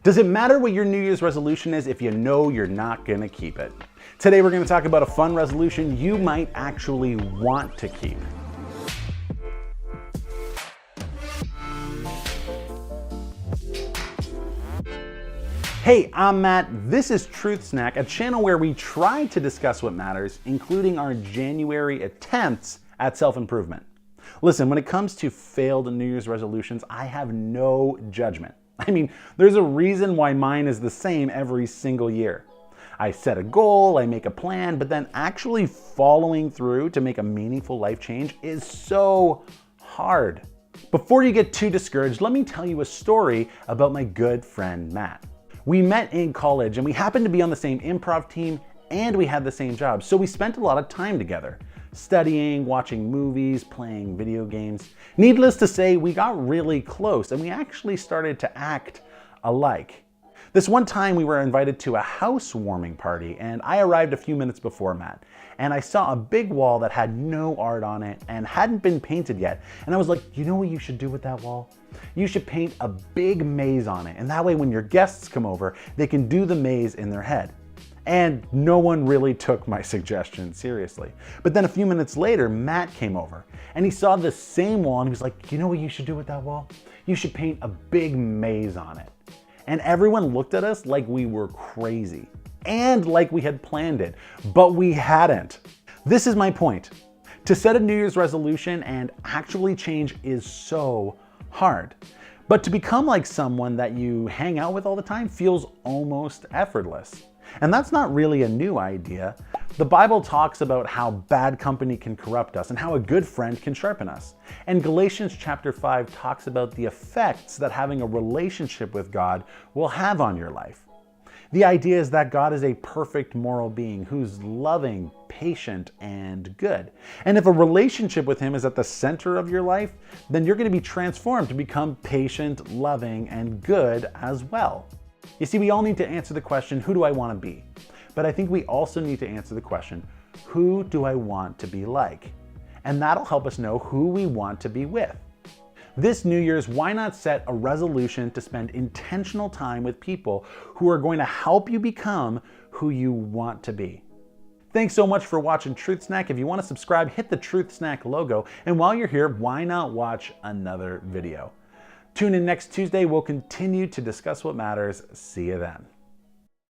Does it matter what your New Year's resolution is if you know you're not gonna keep it? Today we're gonna talk about a fun resolution you might actually want to keep. Hey, I'm Matt. This is Truth Snack, a channel where we try to discuss what matters, including our January attempts at self-improvement. Listen, when it comes to failed New Year's resolutions, I have no judgment. I mean, there's a reason why mine is the same every single year. I set a goal, I make a plan, but then actually following through to make a meaningful life change is so hard. Before you get too discouraged, let me tell you a story about my good friend Matt. We met in college and we happened to be on the same improv team and we had the same job, so we spent a lot of time together. Studying, watching movies, playing video games. Needless to say, we got really close and we actually started to act alike. This one time we were invited to a housewarming party and I arrived a few minutes before Matt. And I saw a big wall that had no art on it and hadn't been painted yet. And I was like, you know what you should do with that wall? You should paint a big maze on it. And that way when your guests come over, they can do the maze in their head. And no one really took my suggestion seriously. But then a few minutes later, Matt came over and he saw the same wall and he was like, you know what you should do with that wall? You should paint a big maze on it. And everyone looked at us like we were crazy and like we had planned it, but we hadn't. This is my point. To set a New Year's resolution and actually change is so hard. But to become like someone that you hang out with all the time feels almost effortless. And that's not really a new idea. The Bible talks about how bad company can corrupt us and how a good friend can sharpen us. And Galatians chapter 5 talks about the effects that having a relationship with God will have on your life. The idea is that God is a perfect moral being who's loving, patient, and good. And if a relationship with Him is at the center of your life, then you're going to be transformed to become patient, loving, and good as well. You see, we all need to answer the question, who do I want to be? But I think we also need to answer the question, who do I want to be like? And that'll help us know who we want to be with. This New Year's, why not set a resolution to spend intentional time with people who are going to help you become who you want to be? Thanks so much for watching Truth Snack. If you want to subscribe, hit the Truth Snack logo. And while you're here, why not watch another video? Tune in next Tuesday. We'll continue to discuss what matters. See you then.